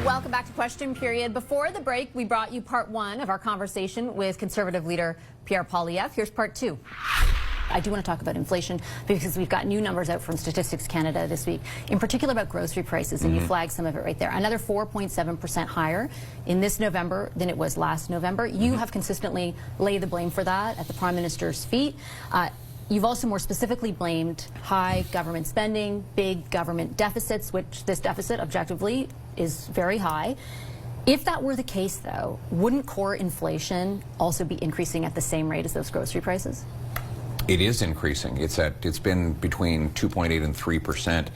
Welcome back to Question Period. Before the break, we brought you part one of our conversation with Conservative leader Pierre Poilievre. Here's part two. I do want to talk about inflation because we've got new numbers out from Statistics Canada this week, in particular about grocery prices, and you flagged some of it right there. Another 4.7% higher in this November than it was last November. You have consistently laid the blame for that at the Prime Minister's feet. You've also more specifically blamed high government spending, big government deficits, which this deficit objectively is very high. If that were the case, though, wouldn't core inflation also be increasing at the same rate as those grocery prices? It is increasing. It's been between 2.8 and 3%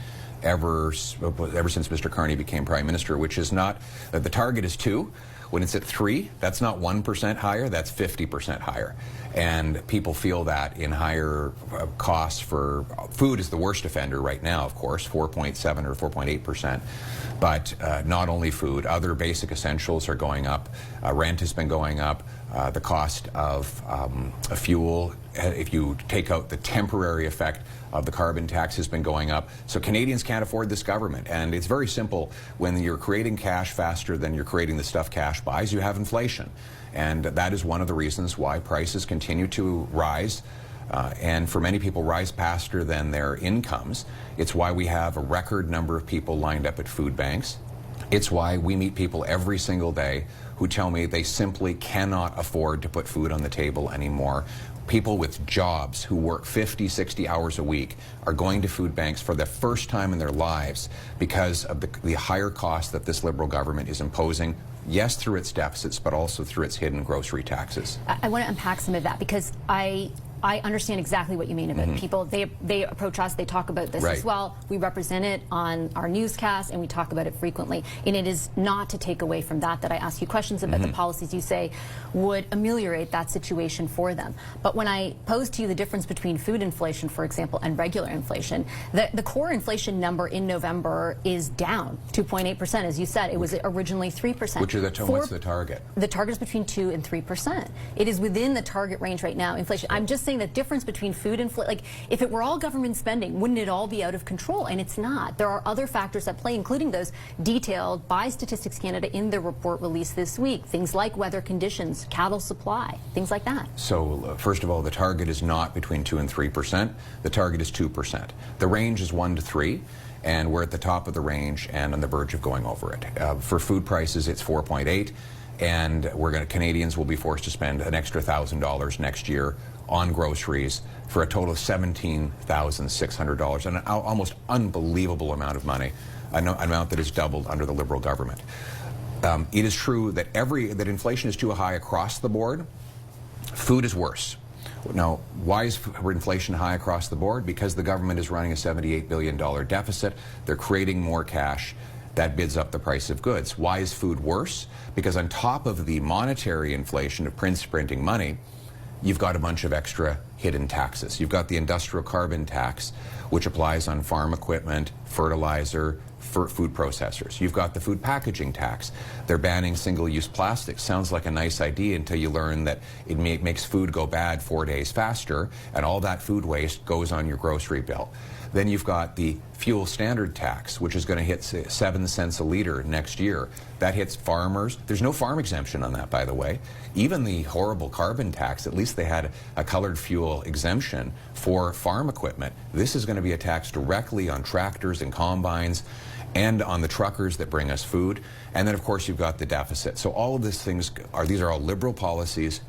ever since Mr. Carney became Prime Minister, which is not, the target is 2. When it's at 3, that's not 1% higher, that's 50% higher. And people feel that in higher costs for food is the worst offender right now, of course, 4.7 or 4.8%. But not only food, other basic essentials are going up. Rent has been going up. The cost of fuel, if you take out the temporary effect of the carbon tax, has been going up. So Canadians can't afford this government. And it's very simple. When you're creating cash faster than you're creating the stuff cash buys, you have inflation. And that is one of the reasons why prices continue to rise. And for many people, rise faster than their incomes. It's why we have a record number of people lined up at food banks. It's why we meet people every single day who tell me they simply cannot afford to put food on the table anymore. People with jobs who work 50, 60 hours a week are going to food banks for the first time in their lives because of the higher cost that this Liberal government is imposing, yes, through its deficits, but also through its hidden grocery taxes. I want to unpack some of that because I understand exactly what you mean about people. They approach us, they talk about this as well. We represent it on our newscast and we talk about it frequently. And it is not to take away from that I ask you questions about the policies you say would ameliorate that situation for them. But when I pose to you the difference between food inflation, for example, and regular inflation, the core inflation number in November is down 2.8%. As you said, it was originally 3%. Which is what's the target? The target is between 2 and 3%. It is within the target range right now, inflation. I'm just saying the difference between food and like if it were all government spending, wouldn't it all be out of control? And it's not. There are other factors at play, including those detailed by Statistics Canada in the report released this week. Things like weather conditions, cattle supply, things like that. So first of all, the target is not between 2 and 3%. The target is 2%. The range is 1 to 3. And we're at the top of the range and on the verge of going over it. For food prices, it's 4.8. And Canadians will be forced to spend an extra $1,000 next year on groceries for a total of $17,600, an almost unbelievable amount of money, an amount that has doubled under the Liberal government. It is true that that inflation is too high across the board. Food is worse. Now, why is inflation high across the board? Because the government is running a $78 billion deficit. They're creating more cash. That bids up the price of goods. Why is food worse? Because on top of the monetary inflation of printing money, you've got a bunch of extra hidden taxes. You've got the industrial carbon tax, which applies on farm equipment, fertilizer, food processors. You've got the food packaging tax. They're banning single-use plastics. Sounds like a nice idea until you learn that it makes food go bad 4 days faster, and all that food waste goes on your grocery bill. Then you've got the fuel standard tax, which is going to hit 7 cents a liter next year. That hits farmers. There's no farm exemption on that, by the way. Even the horrible carbon tax, at least they had a colored fuel exemption for farm equipment. This is going to be a tax directly on tractors and combines and on the truckers that bring us food. And then, of course, you've got the deficit. So all of these things these are all Liberal policies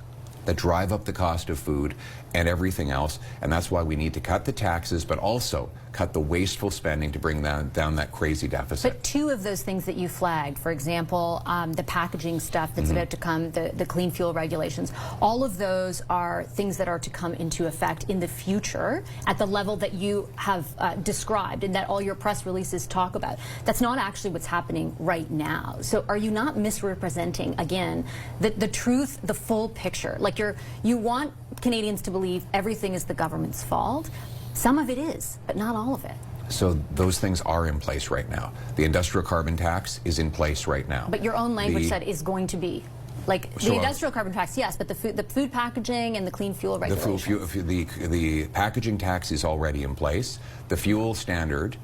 that drive up the cost of food and everything else, and that's why we need to cut the taxes, but also cut the wasteful spending to bring down that crazy deficit. But two of those things that you flagged, for example, the packaging stuff that's about to come, the clean fuel regulations, all of those are things that are to come into effect in the future at the level that you have described and that all your press releases talk about. That's not actually what's happening right now. So are you not misrepresenting, again, the truth, the full picture? Like you want Canadians to believe everything is the government's fault. Some of it is, but not all of it. So those things are in place right now. The industrial carbon tax is in place right now. But your own language said is going to be. Like the industrial carbon tax, yes, but the food packaging and the clean fuel regulations. The packaging tax is already in place. The fuel standard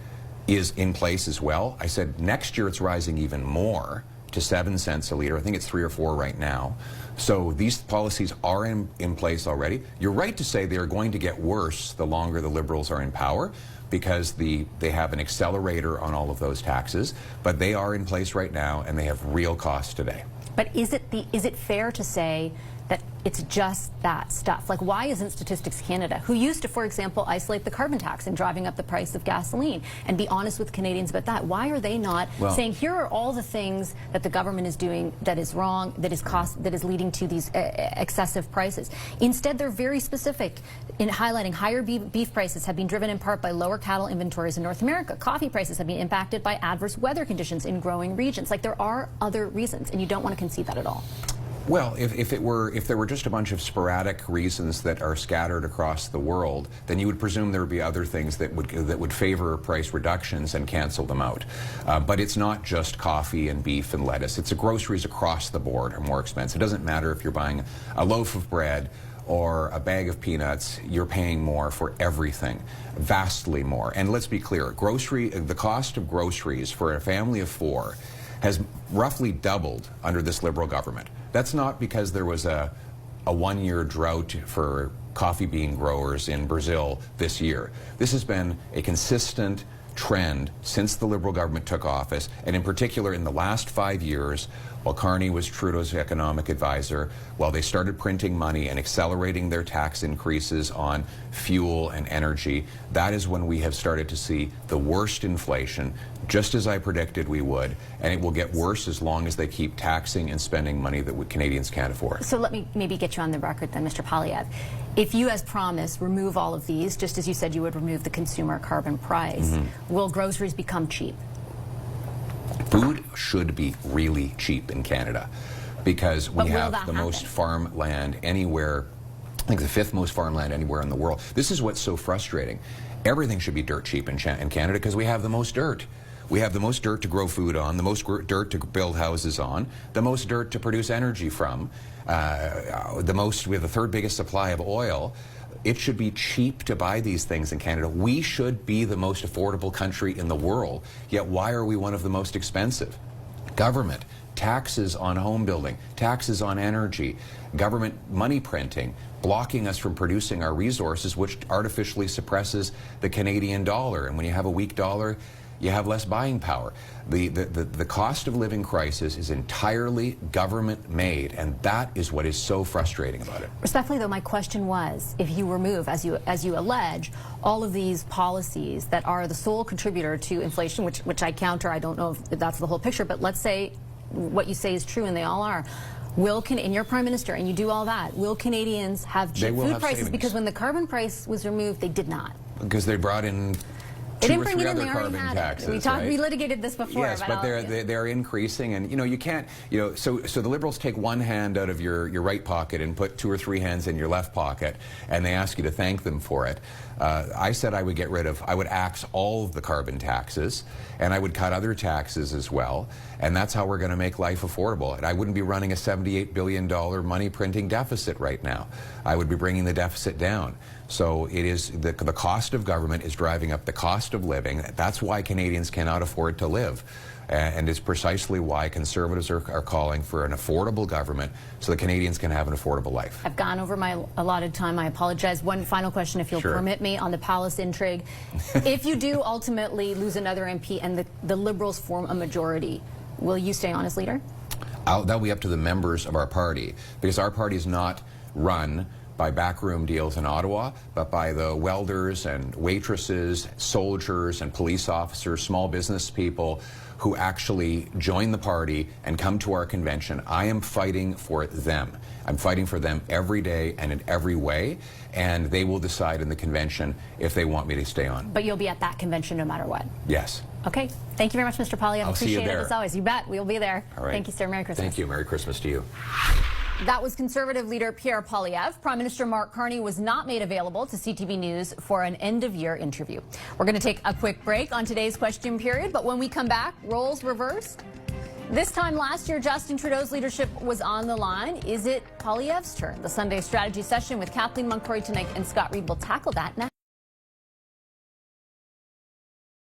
is in place as well. I said next year it's rising even more to 7 cents a liter. I think it's 3 or 4 right now. So these policies are in place already. You're right to say they are going to get worse the longer the Liberals are in power, because they have an accelerator on all of those taxes, but they are in place right now and they have real costs today. But is it fair to say that it's just that stuff? Like, why isn't Statistics Canada, who used to, for example, isolate the carbon tax and driving up the price of gasoline, and be honest with Canadians about that, why are they not saying, here are all the things that the government is doing that is wrong, that is leading to these excessive prices? Instead, they're very specific in highlighting higher beef prices have been driven in part by lower cattle inventories in North America. Coffee prices have been impacted by adverse weather conditions in growing regions. Like, there are other reasons, and you don't want to concede that at all. Well, if there were just a bunch of sporadic reasons that are scattered across the world, then you would presume there would be other things that would favor price reductions and cancel them out. But it's not just coffee and beef and lettuce. It's the groceries across the board are more expensive. It doesn't matter if you're buying a loaf of bread or a bag of peanuts, you're paying more for everything, vastly more. And let's be clear, the cost of groceries for a family of 4 has roughly doubled under this Liberal government. That's not because there was a 1-year drought for coffee bean growers in Brazil this year. This has been a consistent trend since the Liberal government took office, and in particular in the last 5 years, while Carney was Trudeau's economic advisor, while they started printing money and accelerating their tax increases on fuel and energy, that is when we have started to see the worst inflation, just as I predicted we would, and it will get worse as long as they keep taxing and spending money that Canadians can't afford. So let me maybe get you on the record then, Mr. Poilievre. If you, as promised, remove all of these, just as you said you would remove the consumer carbon price, will groceries become cheap? Food should be really cheap in Canada because we have the most farmland anywhere. I think the 5th most farmland anywhere in the world. This is what's so frustrating. Everything should be dirt cheap in Canada because we have the most dirt. We have the most dirt to grow food on, the most dirt to build houses on, the most dirt to produce energy from, we have the 3rd biggest supply of oil. It should be cheap to buy these things in Canada. We should be the most affordable country in the world, yet why are we one of the most expensive? Government, taxes on home building, taxes on energy, government money printing, blocking us from producing our resources, which artificially suppresses the Canadian dollar. And when you have a weak dollar, you have less buying power. The cost of living crisis is entirely government made, and that is what is so frustrating about it. Respectfully, though, my question was, if you remove, as you allege, all of these policies that are the sole contributor to inflation, which I counter, I don't know if that's the whole picture, but let's say what you say is true, and they all are. And you're Prime Minister, and you do all that, will Canadians have cheap food prices? Savings. Because when the carbon price was removed, they did not. Because they brought in They didn't 2 or bring 3 it in, other they already carbon had taxes. it. We litigated this before. Yes, but they're increasing, and you can't. So the Liberals take one hand out of your right pocket and put 2 or 3 hands in your left pocket, and they ask you to thank them for it. I said I would axe all of the carbon taxes, and I would cut other taxes as well, and that's how we're going to make life affordable. And I wouldn't be running a $78 billion money printing deficit right now. I would be bringing the deficit down. So it is the cost of government is driving up the cost of living. That's why Canadians cannot afford to live. And it's precisely why Conservatives are calling for an affordable government so that Canadians can have an affordable life. I've gone over my allotted time. I apologize. One final question, if you'll permit me, on the palace intrigue. If you do ultimately lose another MP and the Liberals form a majority, will you stay on as leader? That'll be up to the members of our party, because our party is not run by backroom deals in Ottawa, but by the welders and waitresses, soldiers and police officers, small business people who actually join the party and come to our convention. I am fighting for them. I'm fighting for them every day and in every way, and they will decide in the convention if they want me to stay on. But you'll be at that convention no matter what? Yes. Okay. Thank you very much, Mr. Poilievre. I'll see you there. Appreciate it as always. You bet. We'll be there. All right. Thank you, sir. Merry Christmas. Thank you. Merry Christmas to you. That was Conservative leader Pierre Poilievre. Prime Minister Mark Carney was not made available to CTV News for an end-of-year interview. We're going to take a quick break on today's question period, but when we come back, roles reversed. This time last year, Justin Trudeau's leadership was on the line. Is it Poilievre's turn? The Sunday strategy session with Kathleen Moncroy tonight and Scott Reed will tackle that next.